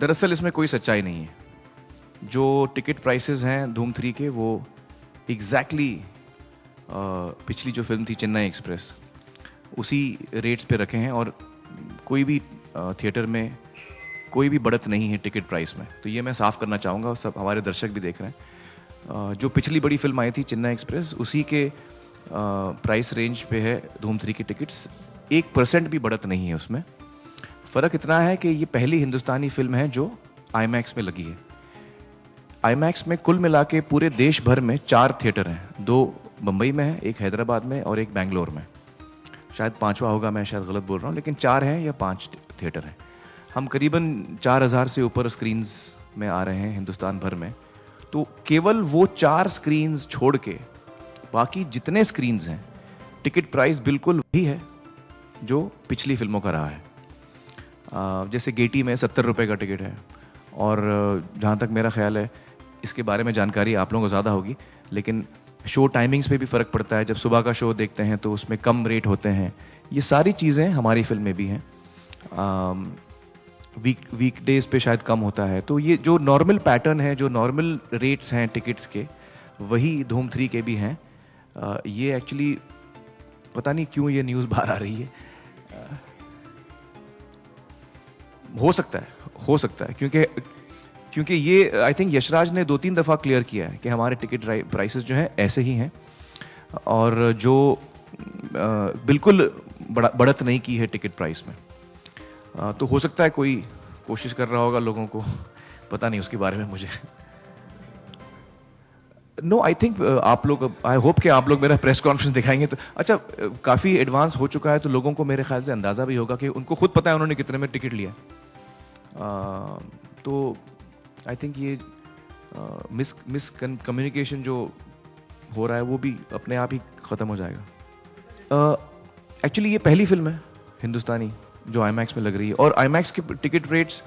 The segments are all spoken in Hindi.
दरअसल इसमें कोई सच्चाई नहीं है। जो टिकट प्राइसेस हैं धूम 3 के वो एग्जैक्टली पिछली जो फिल्म थी चेन्नई एक्सप्रेस उसी रेट्स पे रखे हैं और कोई भी थिएटर में कोई भी बढ़त नहीं है टिकट प्राइस में। तो ये मैं साफ़ करना चाहूँगा और सब हमारे दर्शक भी देख रहे हैं। जो पिछली बड़ी फिल्म आई थी चेन्नई एक्सप्रेस उसी के प्राइस रेंज पे है धूम 3 की टिकट्स। 1% भी बढ़त नहीं है उसमें। फ़र्क इतना है कि ये पहली हिंदुस्तानी फिल्म है जो आईमैक्स में लगी है। आईमैक्स में कुल मिला के पूरे देश भर में 4 थिएटर हैं। 2 मुंबई में है, एक हैदराबाद में और एक बेंगलोर में। शायद 5वां होगा, मैं शायद गलत बोल रहा हूँ, लेकिन 4 हैं या 5 थिएटर हैं। हम करीबन 4000 से ऊपर स्क्रीन्स में आ रहे हैं हिंदुस्तान भर में। तो केवल वो 4 स्क्रीन्स छोड़ के बाकी जितने स्क्रीन्स हैं टिकट प्राइस बिल्कुल वही है जो पिछली फिल्मों का रहा है। जैसे गेटी में 70 रुपये का टिकट है और जहाँ तक मेरा ख्याल है इसके बारे में जानकारी आप लोगों को ज़्यादा होगी, लेकिन शो टाइमिंग्स पे भी फ़र्क पड़ता है। जब सुबह का शो देखते हैं तो उसमें कम रेट होते हैं। ये सारी चीज़ें हमारी फिल्म में भी हैं। वीकडेज़ पे शायद कम होता है। तो ये जो नॉर्मल पैटर्न है, जो नॉर्मल रेट्स हैं टिकट्स के, वही धूम 3 के भी हैं। ये एक्चुअली पता नहीं क्यों ये न्यूज़ बाहर आ रही है। हो सकता है क्योंकि ये आई थिंक यशराज ने 2-3 दफ़ा क्लियर किया है कि हमारे टिकट प्राइसेस जो हैं ऐसे ही हैं और जो बिल्कुल बढ़त नहीं की है टिकट प्राइस में। तो हो सकता है कोई कोशिश कर रहा होगा लोगों को, पता नहीं उसके बारे में मुझे। नो, आई थिंक आप लोग, आई होप कि आप लोग मेरा प्रेस कॉन्फ्रेंस दिखाएंगे तो अच्छा, काफ़ी एडवांस हो चुका है तो लोगों को मेरे ख्याल से अंदाज़ा भी होगा कि उनको खुद पता है उन्होंने कितने में टिकट लिया। तो आई थिंक ये मिस कम्युनिकेशन जो हो रहा है वो भी अपने आप ही ख़त्म हो जाएगा। एक्चुअली ये पहली फिल्म है हिंदुस्तानी जो आईमैक्स में लग रही है और आईमैक्स के टिकट रेट्स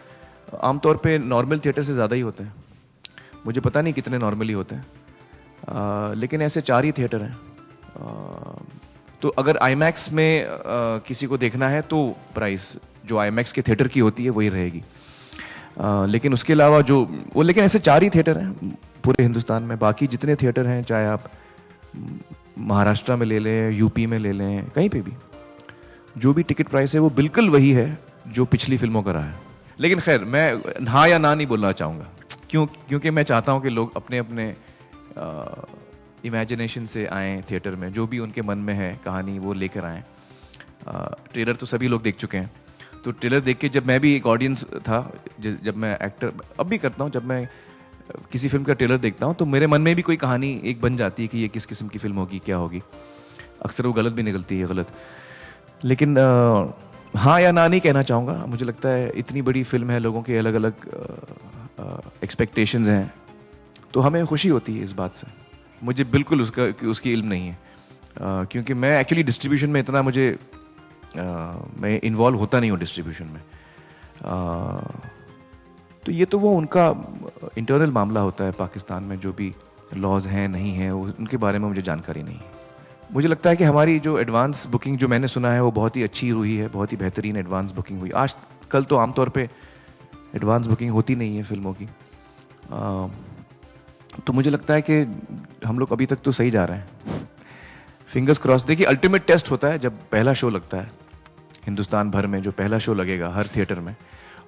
आमतौर पे नॉर्मल थिएटर से ज़्यादा ही होते हैं। मुझे पता नहीं कितने नॉर्मली होते हैं, लेकिन ऐसे 4 ही थिएटर हैं। तो अगर आईमैक्स में किसी को देखना है तो प्राइस जो आईमैक्स के थिएटर की होती है वही रहेगी। लेकिन उसके अलावा लेकिन ऐसे 4 ही थिएटर हैं पूरे हिंदुस्तान में। बाकी जितने थिएटर हैं, चाहे आप महाराष्ट्र में ले लें, यूपी में ले लें, कहीं पे भी जो भी टिकट प्राइस है वो बिल्कुल वही है जो पिछली फिल्मों का रहा है। लेकिन खैर मैं हाँ या ना नहीं बोलना चाहूँगा, क्योंकि मैं चाहता हूँ कि लोग अपने अपने इमेजिनेशन से आएँ थिएटर में, जो भी उनके मन में है कहानी वो लेकर आएँ। ट्रेलर तो सभी लोग देख चुके हैं, तो ट्रेलर देख के जब मैं भी एक ऑडियंस था, जब मैं एक्टर अब भी करता हूँ, जब मैं किसी फिल्म का ट्रेलर देखता हूँ तो मेरे मन में भी कोई कहानी एक बन जाती है कि ये किस किस्म की फिल्म होगी, क्या होगी। अक्सर वो गलत भी निकलती है, गलत। लेकिन हाँ या ना नहीं कहना चाहूँगा। मुझे लगता है इतनी बड़ी फिल्म है, लोगों के अलग अलग एक्सपेक्टेशंस हैं, तो हमें खुशी होती है इस बात से। मुझे बिल्कुल उसकी इल्म नहीं है, क्योंकि मैं एक्चुअली डिस्ट्रीब्यूशन में इतना मैं इन्वॉल्व होता नहीं हूँ डिस्ट्रीब्यूशन में। तो ये तो वो उनका इंटरनल मामला होता है पाकिस्तान में, जो भी लॉज हैं नहीं हैं उनके बारे में मुझे जानकारी नहीं है। मुझे लगता है कि हमारी जो एडवांस बुकिंग जो मैंने सुना है वो बहुत ही अच्छी हुई है, बहुत ही बेहतरीन एडवांस बुकिंग हुई। आज कल तो आमतौर पे एडवांस बुकिंग होती नहीं है फिल्मों की। तो मुझे लगता है कि हम लोग अभी तक तो सही जा रहे हैं। Fingers cross. देखिए, अल्टीमेट टेस्ट होता है जब पहला शो लगता है हिंदुस्तान भर में, जो पहला शो लगेगा हर थिएटर में,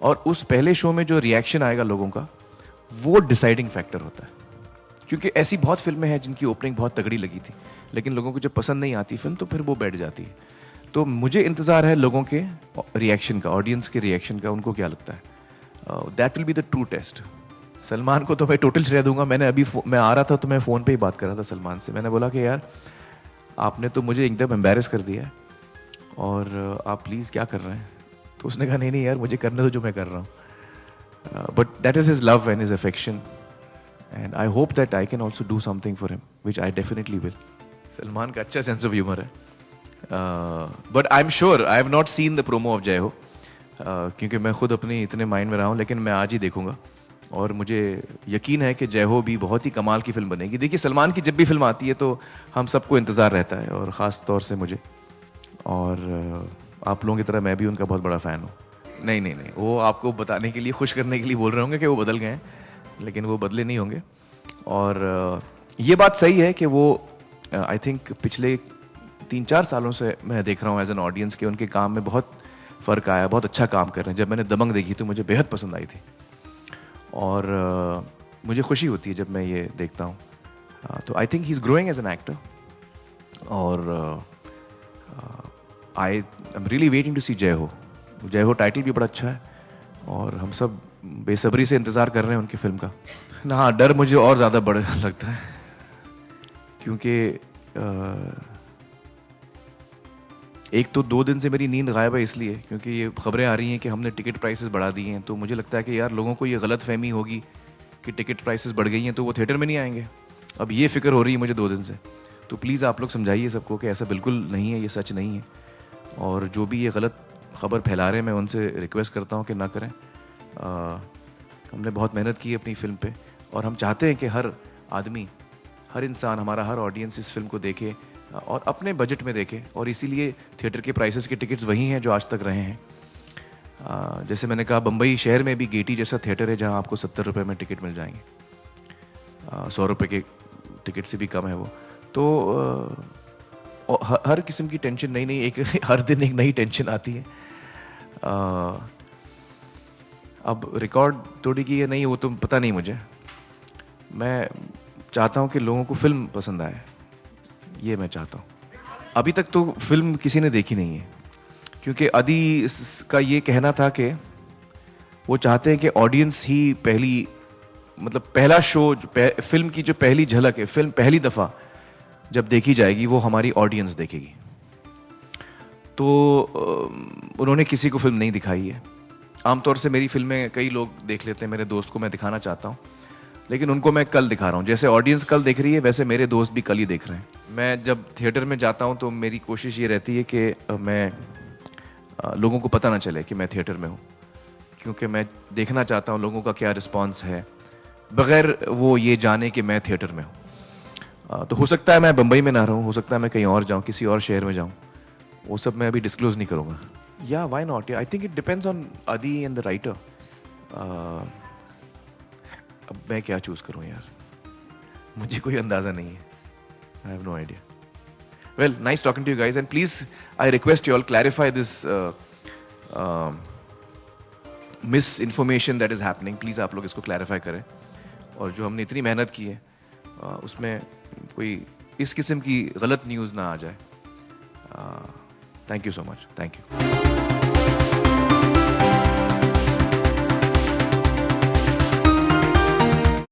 और उस पहले शो में जो रिएक्शन आएगा लोगों का, वो डिसाइडिंग फैक्टर होता है। क्योंकि ऐसी बहुत फिल्में हैं जिनकी ओपनिंग बहुत तगड़ी लगी थी, लेकिन लोगों को जब पसंद नहीं आती फिल्म तो फिर वो बैठ जाती है। तो मुझे इंतज़ार है लोगों के रिएक्शन का, ऑडियंस के रिएक्शन का, उनको क्या लगता है। That will be the true test. Salman को तो मैं टोटल श्रेय दूंगा। मैं आ रहा था तो मैं फ़ोन पे ही बात कर रहा था सलमान से। मैंने बोला कि यार आपने तो मुझे एकदम एम्बेरस कर दिया है और आप प्लीज़ क्या कर रहे हैं। तो उसने कहा नहीं यार, मुझे करने दो जो मैं कर रहा हूँ। But that is his love and his affection, and I hope that I can also do something for him, which I definitely will. Salman का अच्छा सेंस ऑफ ह्यूमर है। But I am sure I have not seen the promo of जय हो, क्योंकि मैं खुद अपनी इतने माइंड में रहा हूँ, लेकिन मैं आज ही देखूंगा और मुझे यकीन है कि जय हो भी बहुत ही कमाल की फिल्म बनेगी। देखिए, सलमान की जब भी फिल्म आती है तो हम सबको इंतज़ार रहता है, और ख़ास तौर से मुझे, और आप लोगों की तरह मैं भी उनका बहुत बड़ा फ़ैन हूँ। नहीं नहीं नहीं, वो आपको बताने के लिए, खुश करने के लिए बोल रहे होंगे कि वो बदल गए हैं, लेकिन वो बदले नहीं होंगे। और ये बात सही है कि वो आई थिंक पिछले 3-4 सालों से मैं देख रहा हूँ एज एन ऑडियंस के उनके काम में बहुत फ़र्क आया, बहुत अच्छा काम कर रहे हैं। जब मैंने दबंग देखी तो मुझे बेहद पसंद आई थी, और मुझे खुशी होती है जब मैं ये देखता हूँ। तो I think he is growing as an actor, और I am really waiting to see Jai Ho. जय हो टाइटल भी बड़ा अच्छा है, और हम सब बेसब्री से इंतज़ार कर रहे हैं उनकी फिल्म का ना। हाँ, डर मुझे और ज़्यादा बड़ा लगता है, क्योंकि एक तो 2 दिन से मेरी नींद गायब है इसलिए क्योंकि ये खबरें आ रही हैं कि हमने टिकट प्राइसेस बढ़ा दिए हैं। तो मुझे लगता है कि यार लोगों को ये गलत फहमी होगी कि टिकट प्राइसेस बढ़ गई हैं तो वो थिएटर में नहीं आएंगे। अब ये फिक्र हो रही है मुझे 2 दिन से। तो प्लीज़ आप लोग समझाइए सबको कि ऐसा बिल्कुल नहीं है, ये सच नहीं है। और जो भी ये गलत खबर फैला रहे हैं, मैं उनसे रिक्वेस्ट करता हूँ कि ना करें। हमने बहुत मेहनत की है अपनी फिल्म पे, और हम चाहते हैं कि हर आदमी, हर इंसान, हमारा हर ऑडियंस इस फिल्म को देखे और अपने बजट में देखे। और इसीलिए थिएटर के प्राइसेस के टिकट्स वही हैं जो आज तक रहे हैं। जैसे मैंने कहा, बम्बई शहर में भी गेटी जैसा थिएटर है जहां आपको 70 रुपये में टिकट मिल जाएंगे। 100 रुपये के टिकट से भी कम है वो। तो हर किस्म की टेंशन नई नई, एक हर दिन एक नई टेंशन आती है। अब रिकॉर्ड तोड़ेगी या नहीं वो तो पता नहीं मुझे। मैं चाहता हूँ कि लोगों को फिल्म पसंद आए, ये मैं चाहता हूँ। अभी तक तो फिल्म किसी ने देखी नहीं है, क्योंकि अदी का ये कहना था कि वो चाहते हैं कि ऑडियंस ही पहली, मतलब पहला शो, फिल्म की जो पहली झलक है, फिल्म पहली दफ़ा जब देखी जाएगी वो हमारी ऑडियंस देखेगी। तो उन्होंने किसी को फिल्म नहीं दिखाई है। आमतौर से मेरी फिल्में कई लोग देख लेते हैं, मेरे दोस्त को मैं दिखाना चाहता हूँ, लेकिन उनको मैं कल दिखा रहा हूँ। जैसे ऑडियंस कल देख रही है, वैसे मेरे दोस्त भी कल ही देख रहे हैं। मैं जब थिएटर में जाता हूँ तो मेरी कोशिश ये रहती है कि मैं लोगों को पता ना चले कि मैं थिएटर में हूँ, क्योंकि मैं देखना चाहता हूँ लोगों का क्या रिस्पॉन्स है, बगैर वो ये जाने कि मैं थिएटर में हूँ। तो हो सकता है मैं बम्बई में ना रहूँ, हो सकता है मैं कहीं और जाऊँ, किसी और शहर में जाऊँ, वो सब मैं अभी डिस्क्लोज नहीं करूँगा। या why not, I think it depends on आदि एंड द राइटर। अब मैं क्या चूज़ करूँ यार, मुझे कोई अंदाज़ा नहीं है। I have no idea. Well, nice talking to you guys, and please I request you all clarify this miss information that is happening. Please आप लोग इसको क्लैरिफाई करें, और जो हमने इतनी मेहनत की है उसमें कोई इस किस्म की गलत न्यूज़ ना आ जाए। Thank you so much, thank you.